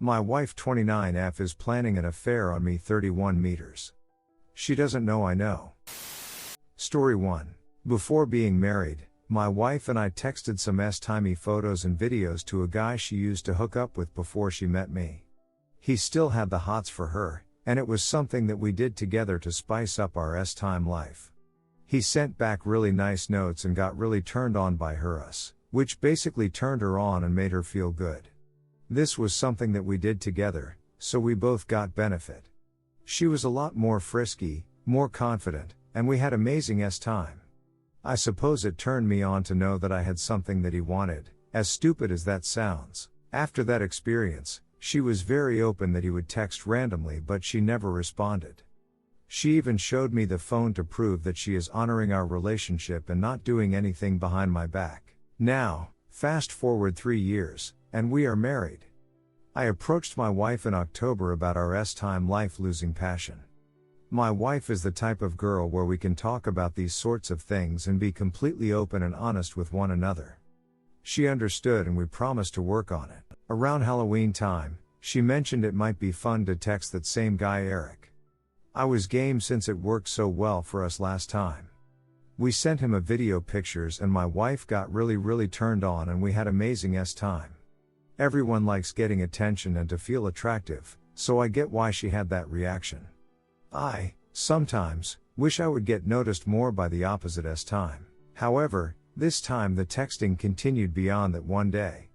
My wife 29F is planning an affair on me 31 meters. She doesn't know I know. Story 1. Before being married, my wife and I texted some S-timey photos and videos to a guy she used to hook up with before she met me. He still had the hots for her, and it was something that we did together to spice up our S-time life. He sent back really nice notes and got really turned on by us, which basically turned her on and made her feel good. This was something that we did together, so we both got benefit. She was a lot more frisky, more confident, and we had amazing S-time. I suppose it turned me on to know that I had something that he wanted, as stupid as that sounds. After that experience, she was very open that he would text randomly, but she never responded. She even showed me the phone to prove that she is honoring our relationship and not doing anything behind my back. Now, fast forward 3 years, and we are married. I approached my wife in October about our S-time life losing passion. My wife is the type of girl where we can talk about these sorts of things and be completely open and honest with one another. She understood and we promised to work on it. Around Halloween time, she mentioned it might be fun to text that same guy Eric. I was game since it worked so well for us last time. We sent him a video pictures and my wife got really turned on and we had amazing S-time. Everyone likes getting attention and to feel attractive, so I get why she had that reaction. I, sometimes, wish I would get noticed more by the opposite S-time. However, this time the texting continued beyond that one day.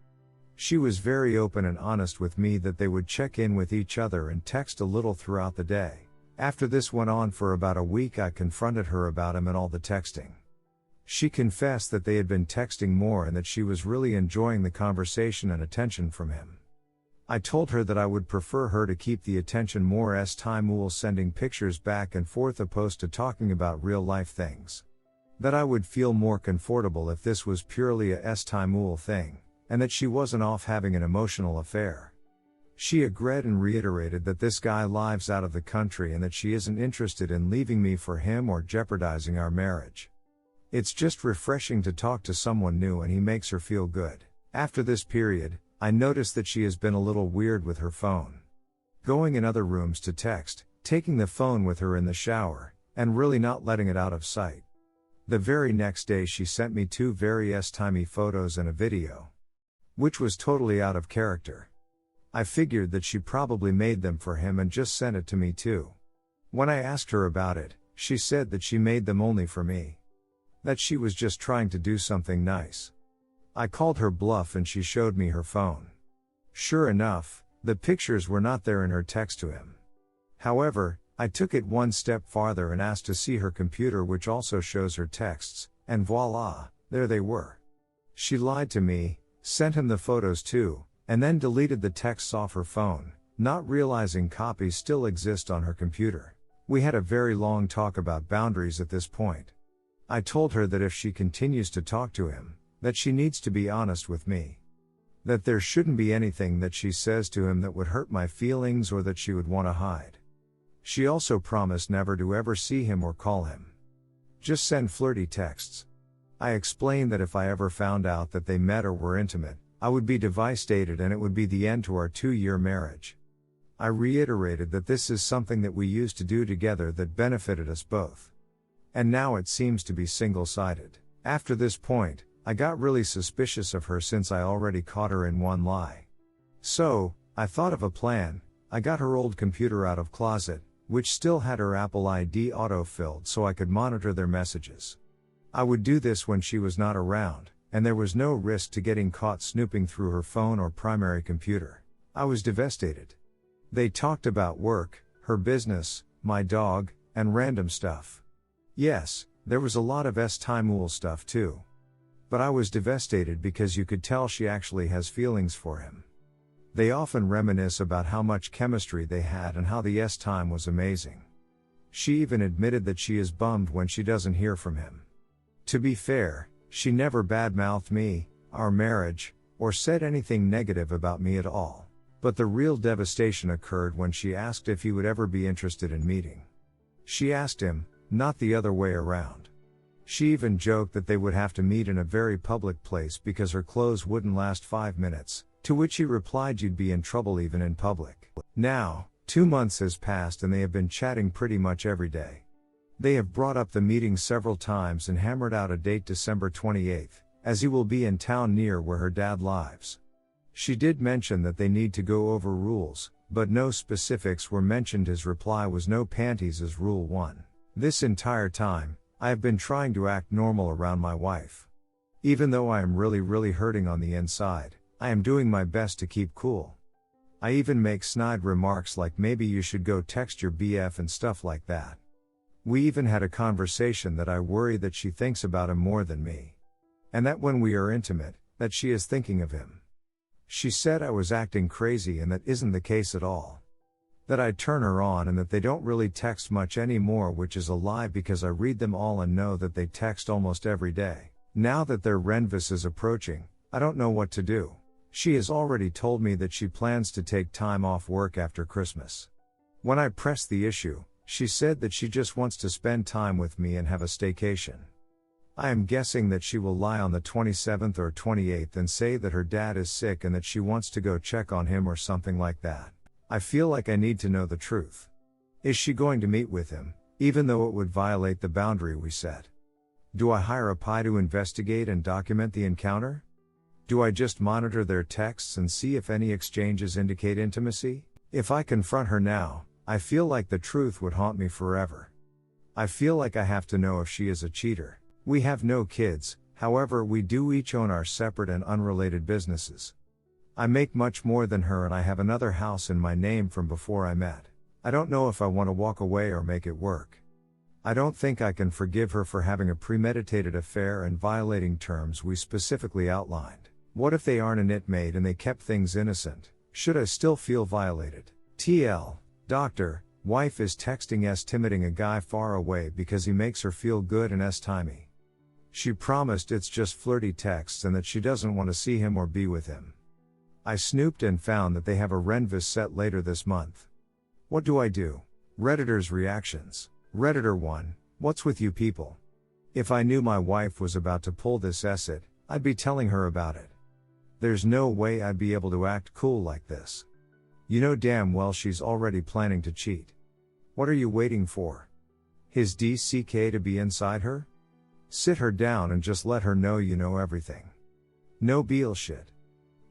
She was very open and honest with me that they would check in with each other and text a little throughout the day. After this went on for about a week, I confronted her about him and all the texting. She confessed that they had been texting more and that she was really enjoying the conversation and attention from him. I told her that I would prefer her to keep the attention more S-time while sending pictures back and forth opposed to talking about real life things. That I would feel more comfortable if this was purely a S-time thing, and that she wasn't off having an emotional affair. She agreed and reiterated that this guy lives out of the country and that she isn't interested in leaving me for him or jeopardizing our marriage. It's just refreshing to talk to someone new and he makes her feel good. After this period, I noticed that she has been a little weird with her phone. Going in other rooms to text, taking the phone with her in the shower, and really not letting it out of sight. The very next day she sent me 2 very S-timey photos and a video, which was totally out of character. I figured that she probably made them for him and just sent it to me too. When I asked her about it, she said that she made them only for me. That she was just trying to do something nice. I called her bluff and she showed me her phone. Sure enough, the pictures were not there in her text to him. However, I took it one step farther and asked to see her computer, which also shows her texts, and voila, there they were. She lied to me, sent him the photos too, and then deleted the texts off her phone, not realizing copies still exist on her computer. We had a very long talk about boundaries at this point. I told her that if she continues to talk to him, that she needs to be honest with me. That there shouldn't be anything that she says to him that would hurt my feelings or that she would want to hide. She also promised never to ever see him or call him. Just send flirty texts. I explained that if I ever found out that they met or were intimate, I would be devastated and it would be the end to our 2-year marriage. I reiterated that this is something that we used to do together that benefited us both. And now it seems to be single-sided. After this point, I got really suspicious of her since I already caught her in one lie. So, I thought of a plan. I got her old computer out of closet, which still had her Apple ID auto-filled so I could monitor their messages. I would do this when she was not around, and there was no risk to getting caught snooping through her phone or primary computer. I was devastated. They talked about work, her business, my dog, and random stuff. Yes, there was a lot of S-time stuff too. But I was devastated because you could tell she actually has feelings for him. They often reminisce about how much chemistry they had and how the S-time was amazing. She even admitted that she is bummed when she doesn't hear from him. To be fair, she never badmouthed me, our marriage, or said anything negative about me at all. But the real devastation occurred when she asked if he would ever be interested in meeting. She asked him, not the other way around. She even joked that they would have to meet in a very public place because her clothes wouldn't last 5 minutes, To which he replied, you'd be in trouble even in public. Now, 2 months has passed and they have been chatting pretty much every day. They have brought up the meeting several times and hammered out a date December 28th, as he will be in town near where her dad lives. She did mention that they need to go over rules, but no specifics were mentioned. His reply was no panties as rule 1. This entire time, I have been trying to act normal around my wife. Even though I am really hurting on the inside, I am doing my best to keep cool. I even make snide remarks like maybe you should go text your BF and stuff like that. We even had a conversation that I worry that she thinks about him more than me. And that when we are intimate, that she is thinking of him. She said I was acting crazy and that isn't the case at all. That I'd turn her on and that they don't really text much anymore, which is a lie because I read them all and know that they text almost every day. Now that their Rendevous is approaching, I don't know what to do. She has already told me that she plans to take time off work after Christmas. When I pressed the issue, she said that she just wants to spend time with me and have a staycation. I am guessing that she will lie on the 27th or 28th and say that her dad is sick and that she wants to go check on him or something like that. I feel like I need to know the truth. Is she going to meet with him, even though it would violate the boundary we set? Do I hire a PI to investigate and document the encounter? Do I just monitor their texts and see if any exchanges indicate intimacy? If I confront her now, I feel like the truth would haunt me forever. I feel like I have to know if she is a cheater. We have no kids, however we do each own our separate and unrelated businesses. I make much more than her and I have another house in my name from before I met. I don't know if I want to walk away or make it work. I don't think I can forgive her for having a premeditated affair and violating terms we specifically outlined. What if they aren't an it mate and they kept things innocent? Should I still feel violated? TL. Doctor, wife is texting timiding a guy far away because he makes her feel good and timey. She promised it's just flirty texts and that she doesn't want to see him or be with him. I snooped and found that they have a Rendevous set later this month. What do I do? Redditors' reactions. Redditor 1, what's with you people? If I knew my wife was about to pull this essay, I'd be telling her about it. There's no way I'd be able to act cool like this. You know damn well she's already planning to cheat. What are you waiting for? His DCK to be inside her? Sit her down and just let her know you know everything. No bullshit.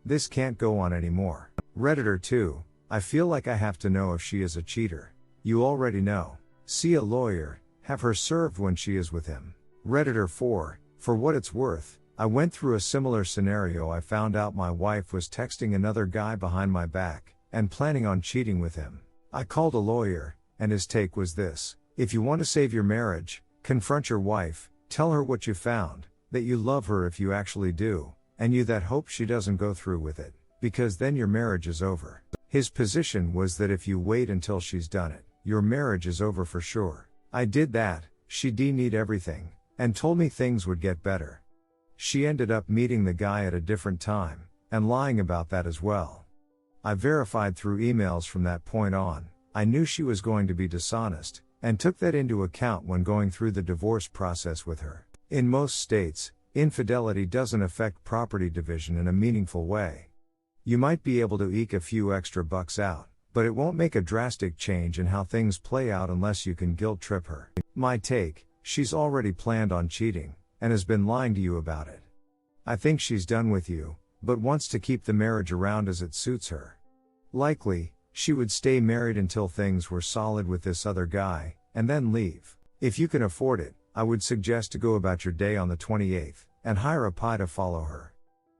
This can't go on anymore. Redditor 2, I feel like I have to know if she is a cheater. You already know. See a lawyer, have her served when she is with him. Redditor 4, for what it's worth, I went through a similar scenario. I found out my wife was texting another guy behind my back, and planning on cheating with him. I called a lawyer, and his take was this: if you want to save your marriage, confront your wife, tell her what you found, that you love her if you actually do, and you that hope she doesn't go through with it, because then your marriage is over. His position was that if you wait until she's done it, your marriage is over for sure. I did that, she need everything, and told me things would get better. She ended up meeting the guy at a different time, and lying about that as well. I verified through emails from that point on. I knew she was going to be dishonest, and took that into account when going through the divorce process with her. In most states, infidelity doesn't affect property division in a meaningful way. You might be able to eke a few extra bucks out, but it won't make a drastic change in how things play out unless you can guilt trip her. My take, she's already planned on cheating, and has been lying to you about it. I think she's done with you, but wants to keep the marriage around as it suits her. Likely, she would stay married until things were solid with this other guy, and then leave. If you can afford it, I would suggest to go about your day on the 28th, and hire a PI to follow her.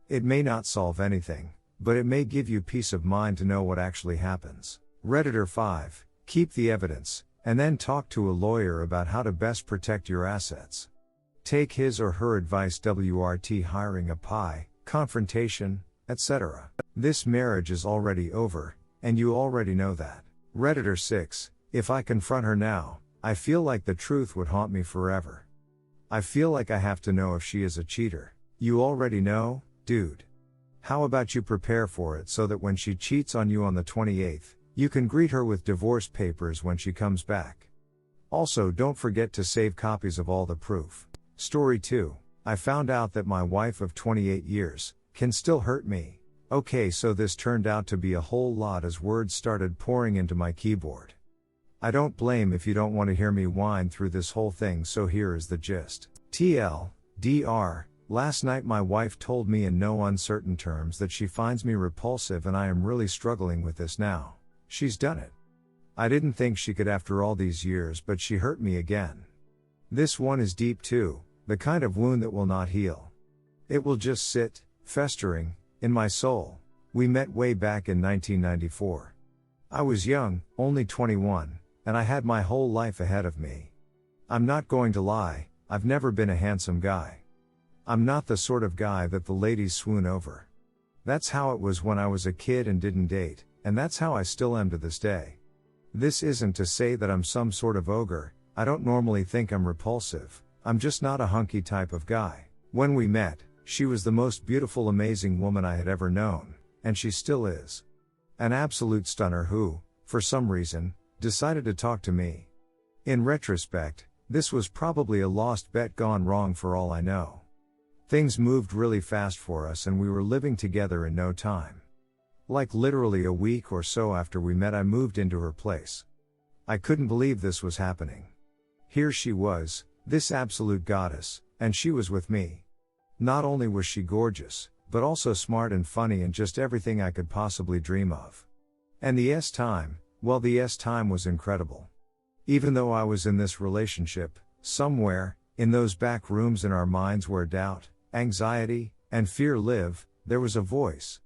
It may not solve anything, but it may give you peace of mind to know what actually happens. Redditor 5, keep the evidence, and then talk to a lawyer about how to best protect your assets. Take his or her advice. WRT hiring a PI, confrontation, etc. This marriage is already over, and you already know that. Redditor 6, if I confront her now, I feel like the truth would haunt me forever. I feel like I have to know if she is a cheater. You already know, dude. How about you prepare for it so that when she cheats on you on the 28th, you can greet her with divorce papers when she comes back. Also, don't forget to save copies of all the proof. Story 2, I found out that my wife of 28 years can still hurt me. Okay, so this turned out to be a whole lot as words started pouring into my keyboard. I don't blame if you don't want to hear me whine through this whole thing, so here is the gist. TLDR, last night my wife told me in no uncertain terms that she finds me repulsive and I am really struggling with this now. She's done it. I didn't think she could after all these years, but she hurt me again. This one is deep too, the kind of wound that will not heal. It will just sit, festering, in my soul. We met way back in 1994. I was young, only 21, and I had my whole life ahead of me. I'm not going to lie, I've never been a handsome guy. I'm not the sort of guy that the ladies swoon over. That's how it was when I was a kid and didn't date, and that's how I still am to this day. This isn't to say that I'm some sort of ogre, I don't normally think I'm repulsive, I'm just not a hunky type of guy. When we met, she was the most beautiful, amazing woman I had ever known, and she still is. An absolute stunner who, for some reason, decided to talk to me. In retrospect, this was probably a lost bet gone wrong for all I know. Things moved really fast for us and we were living together in no time. Like literally a week or so after we met, I moved into her place. I couldn't believe this was happening. Here she was, this absolute goddess, and she was with me. Not only was she gorgeous, but also smart and funny and just everything I could possibly dream of. And the S-time, well, the S-time was incredible. Even though I was in this relationship, somewhere, in those back rooms in our minds where doubt, anxiety, and fear live, there was a voice.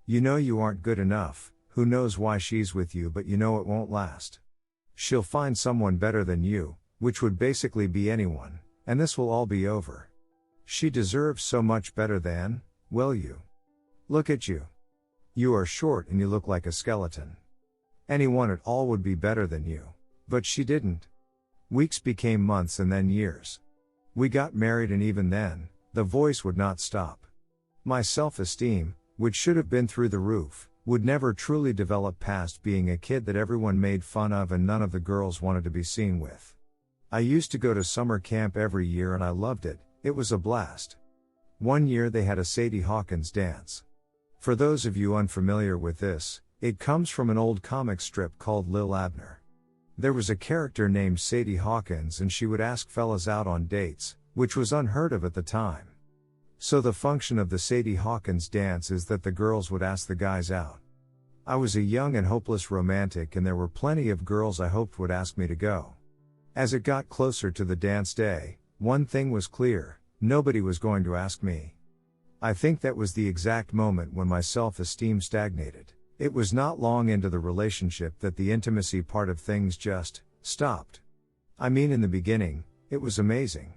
You know you aren't good enough, who knows why she's with you, but you know it won't last. She'll find someone better than you, which would basically be anyone, and this will all be over. She deserves so much better than, well, you. Look at you. You are short and you look like a skeleton. Anyone at all would be better than you. But she didn't. Weeks became months and then years. We got married and even then, the voice would not stop. My self-esteem, which should have been through the roof, would never truly develop past being a kid that everyone made fun of and none of the girls wanted to be seen with. I used to go to summer camp every year and I loved it, it was a blast. One year they had a Sadie Hawkins dance. For those of you unfamiliar with this, it comes from an old comic strip called Lil Abner. There was a character named Sadie Hawkins and she would ask fellas out on dates, which was unheard of at the time. So the function of the Sadie Hawkins dance is that the girls would ask the guys out. I was a young and hopeless romantic and there were plenty of girls I hoped would ask me to go. As it got closer to the dance day, one thing was clear, nobody was going to ask me. I think that was the exact moment when my self-esteem stagnated. It was not long into the relationship that the intimacy part of things just stopped. I mean, in the beginning, it was amazing.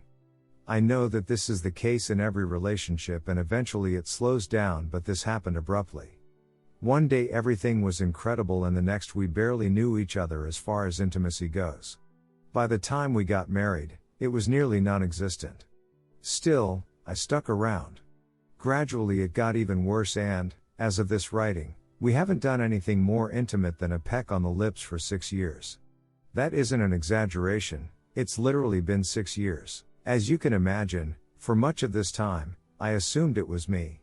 I know that this is the case in every relationship and eventually it slows down, but this happened abruptly. One day everything was incredible and the next we barely knew each other as far as intimacy goes. By the time we got married, it was nearly non-existent. Still, I stuck around. Gradually it got even worse and, as of this writing, we haven't done anything more intimate than a peck on the lips for 6 years. That isn't an exaggeration, it's literally been 6 years. As you can imagine, for much of this time, I assumed it was me.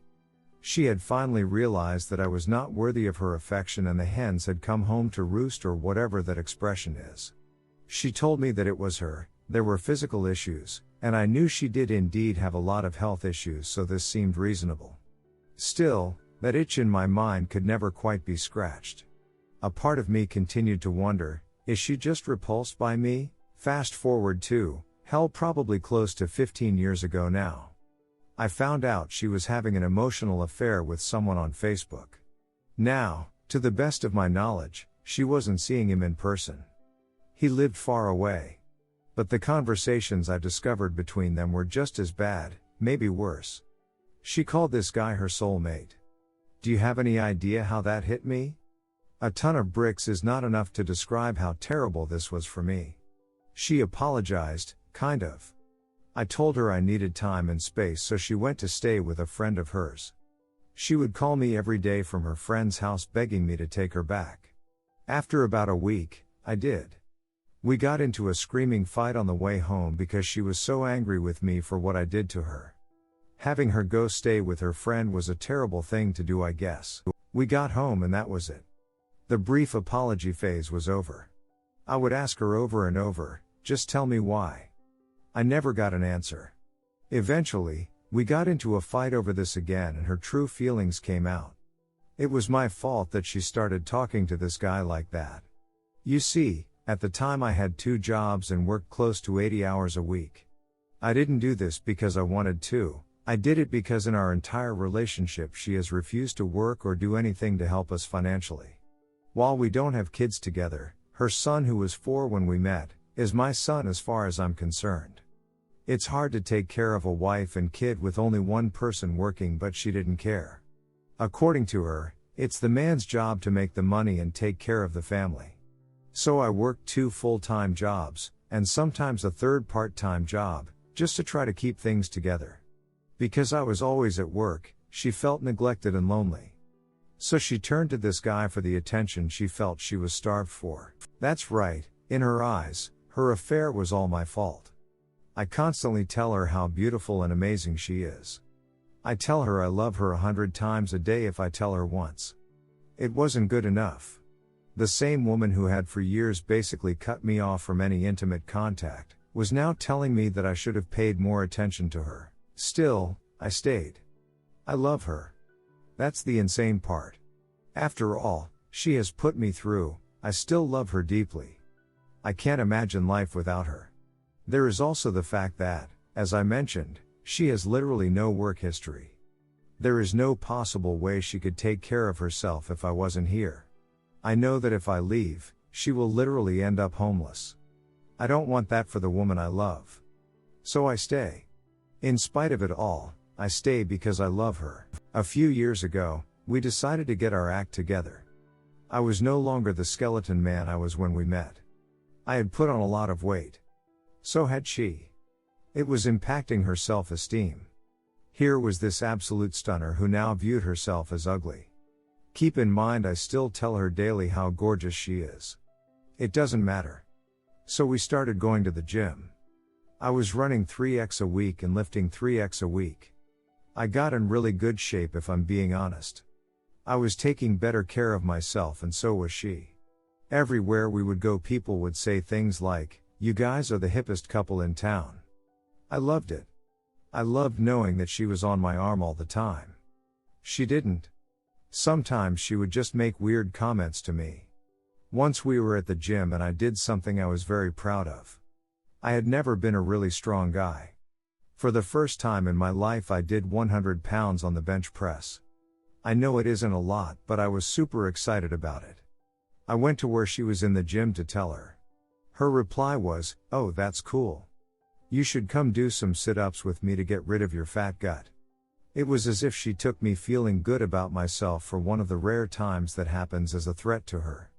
She had finally realized that I was not worthy of her affection and the hens had come home to roost or whatever that expression is. She told me that it was her, there were physical issues, and I knew she did indeed have a lot of health issues, so this seemed reasonable. Still, that itch in my mind could never quite be scratched. A part of me continued to wonder, is she just repulsed by me? Fast forward to, hell, probably close to 15 years ago now. I found out she was having an emotional affair with someone on Facebook. Now, to the best of my knowledge, she wasn't seeing him in person. He lived far away. But the conversations I discovered between them were just as bad, maybe worse. She called this guy her soulmate. Do you have any idea how that hit me? A ton of bricks is not enough to describe how terrible this was for me. She apologized, kind of. I told her I needed time and space, so she went to stay with a friend of hers. She would call me every day from her friend's house begging me to take her back. After about a week, I did. We got into a screaming fight on the way home because she was so angry with me for what I did to her. Having her go stay with her friend was a terrible thing to do, I guess. We got home and that was it. The brief apology phase was over. I would ask her over and over, just tell me why. I never got an answer. Eventually, we got into a fight over this again and her true feelings came out. It was my fault that she started talking to this guy like that. You see, at the time I had 2 jobs and worked close to 80 hours a week. I didn't do this because I wanted to, I did it because in our entire relationship she has refused to work or do anything to help us financially. While we don't have kids together, her son, who was 4 when we met, is my son as far as I'm concerned. It's hard to take care of a wife and kid with only one person working, but she didn't care. According to her, it's the man's job to make the money and take care of the family. So I worked 2 full-time jobs, and sometimes a 3rd part-time job, just to try to keep things together. Because I was always at work, she felt neglected and lonely. So she turned to this guy for the attention she felt she was starved for. That's right, in her eyes, her affair was all my fault. I constantly tell her how beautiful and amazing she is. I tell her I love her 100 times a day if I tell her once. It wasn't good enough. The same woman who had for years basically cut me off from any intimate contact, was now telling me that I should have paid more attention to her. Still, I stayed. I love her. That's the insane part. After all she has put me through, I still love her deeply. I can't imagine life without her. There is also the fact that, as I mentioned, she has literally no work history. There is no possible way she could take care of herself if I wasn't here. I know that if I leave, she will literally end up homeless. I don't want that for the woman I love. So I stay. In spite of it all, I stay because I love her. A few years ago, we decided to get our act together. I was no longer the skeleton man I was when we met. I had put on a lot of weight. So had she. It was impacting her self-esteem. Here was this absolute stunner who now viewed herself as ugly. Keep in mind I still tell her daily how gorgeous she is. It doesn't matter. So we started going to the gym. I was running 3x a week and lifting 3x a week. I got in really good shape if I'm being honest. I was taking better care of myself and so was she. Everywhere we would go people would say things like, "You guys are the hippest couple in town." I loved it. I loved knowing that she was on my arm all the time. She didn't. Sometimes she would just make weird comments to me. Once we were at the gym and I did something I was very proud of. I had never been a really strong guy. For the first time in my life I did 100 pounds on the bench press. I know it isn't a lot, but I was super excited about it. I went to where she was in the gym to tell her. Her reply was, "Oh, that's cool. You should come do some sit-ups with me to get rid of your fat gut." It was as if she took me feeling good about myself for one of the rare times that happens as a threat to her.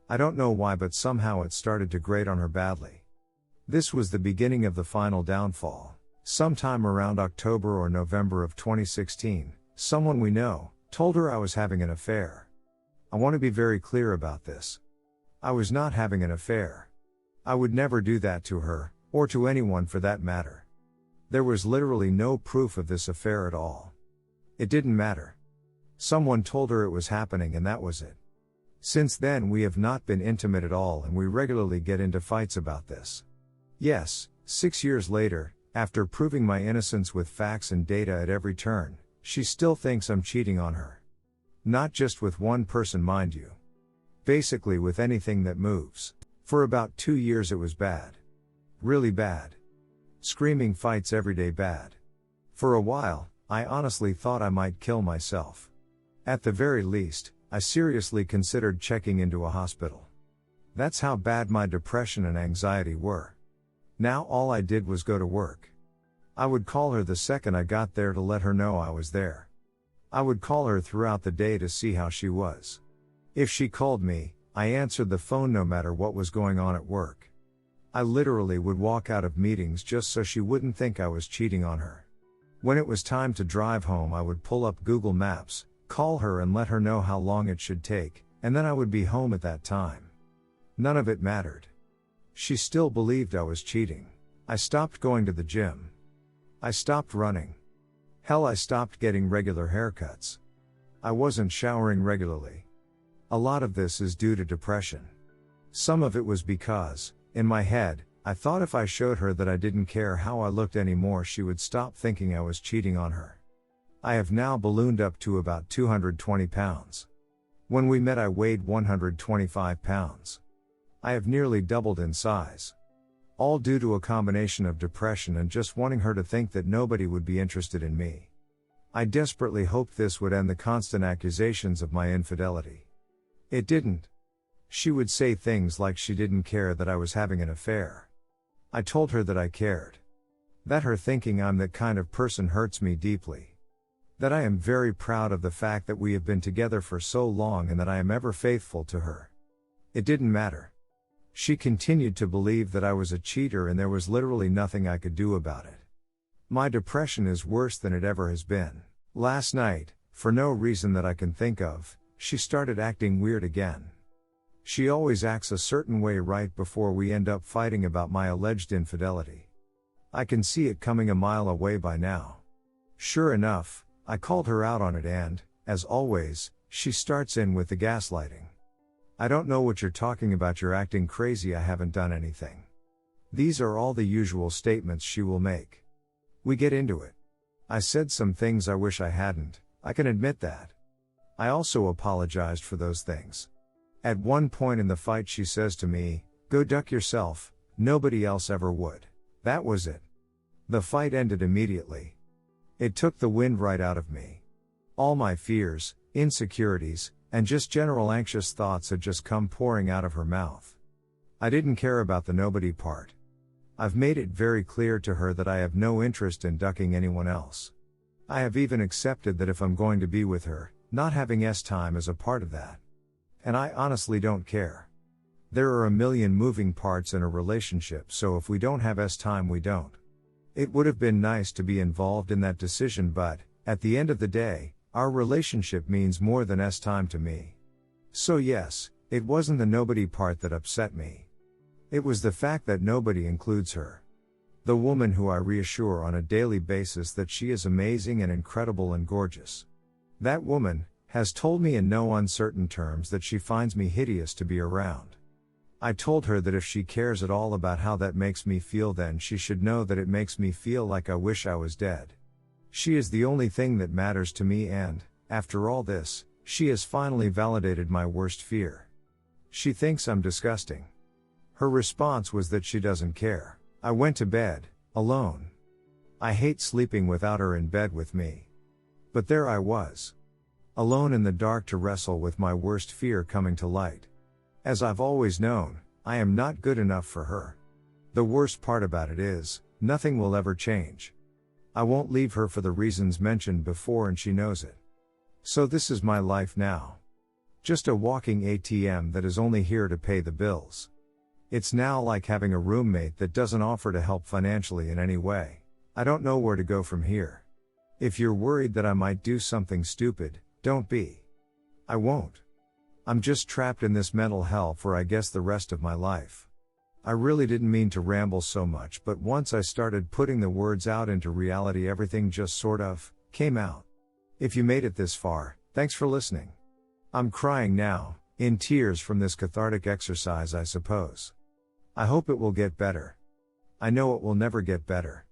I don't know why, but somehow it started to grate on her badly. This was the beginning of the final downfall. Sometime around October or November of 2016, someone we know told her I was having an affair. I want to be very clear about this. I was not having an affair. I would never do that to her, or to anyone for that matter. There was literally no proof of this affair at all. It didn't matter. Someone told her it was happening and that was it. Since then we have not been intimate at all and we regularly get into fights about this. Yes, 6 years later, after proving my innocence with facts and data at every turn, she still thinks I'm cheating on her. Not just with one person, mind you. Basically with anything that moves. For about 2 years it was bad. Really bad. Screaming fights every day bad. For a while, I honestly thought I might kill myself. At the very least, I seriously considered checking into a hospital. That's how bad my depression and anxiety were. Now all I did was go to work. I would call her the second I got there to let her know I was there. I would call her throughout the day to see how she was. If she called me, I answered the phone no matter what was going on at work. I literally would walk out of meetings just so she wouldn't think I was cheating on her. When it was time to drive home, I would pull up Google Maps, call her and let her know how long it should take, and then I would be home at that time. None of it mattered. She still believed I was cheating. I stopped going to the gym. I stopped running. Hell, I stopped getting regular haircuts. I wasn't showering regularly. A lot of this is due to depression. Some of it was because, in my head, I thought if I showed her that I didn't care how I looked anymore, she would stop thinking I was cheating on her. I have now ballooned up to about 220 pounds. When we met, I weighed 125 pounds. I have nearly doubled in size. All due to a combination of depression and just wanting her to think that nobody would be interested in me. I desperately hoped this would end the constant accusations of my infidelity. It didn't. She would say things like she didn't care that I was having an affair. I told her that I cared. That her thinking I'm that kind of person hurts me deeply. That I am very proud of the fact that we have been together for so long and that I am ever faithful to her. It didn't matter. She continued to believe that I was a cheater and there was literally nothing I could do about it. My depression is worse than it ever has been. Last night, for no reason that I can think of, she started acting weird again. She always acts a certain way right before we end up fighting about my alleged infidelity. I can see it coming a mile away by now. Sure enough, I called her out on it and, as always, she starts in with the gaslighting. I don't know what you're talking about, you're acting crazy, I haven't done anything. These are all the usual statements she will make. We get into it. I said some things I wish I hadn't, I can admit that. I also apologized for those things. At one point in the fight she says to me, "Go duck yourself, nobody else ever would." That was it. The fight ended immediately. It took the wind right out of me. All my fears, insecurities, and just general anxious thoughts had just come pouring out of her mouth. I didn't care about the nobody part. I've made it very clear to her that I have no interest in ducking anyone else. I have even accepted that if I'm going to be with her, not having time is a part of that. And I honestly don't care. There are a million moving parts in a relationship, so if we don't have time, we don't. It would have been nice to be involved in that decision, but, at the end of the day, our relationship means more than time to me. So yes, it wasn't the nobody part that upset me. It was the fact that nobody includes her. The woman who I reassure on a daily basis that she is amazing and incredible and gorgeous. That woman has told me in no uncertain terms that she finds me hideous to be around. I told her that if she cares at all about how that makes me feel, then she should know that it makes me feel like I wish I was dead. She is the only thing that matters to me and, after all this, she has finally validated my worst fear. She thinks I'm disgusting. Her response was that she doesn't care. I went to bed, alone. I hate sleeping without her in bed with me. But there I was. Alone in the dark to wrestle with my worst fear coming to light. As I've always known, I am not good enough for her. The worst part about it is, nothing will ever change. I won't leave her for the reasons mentioned before and she knows it. So this is my life now. Just a walking ATM that is only here to pay the bills. It's now like having a roommate that doesn't offer to help financially in any way. I don't know where to go from here. If you're worried that I might do something stupid, don't be. I won't. I'm just trapped in this mental hell for I guess the rest of my life. I really didn't mean to ramble so much, but once I started putting the words out into reality, everything just sort of came out. If you made it this far, thanks for listening. I'm crying now, in tears from this cathartic exercise, I suppose. I hope it will get better. I know it will never get better.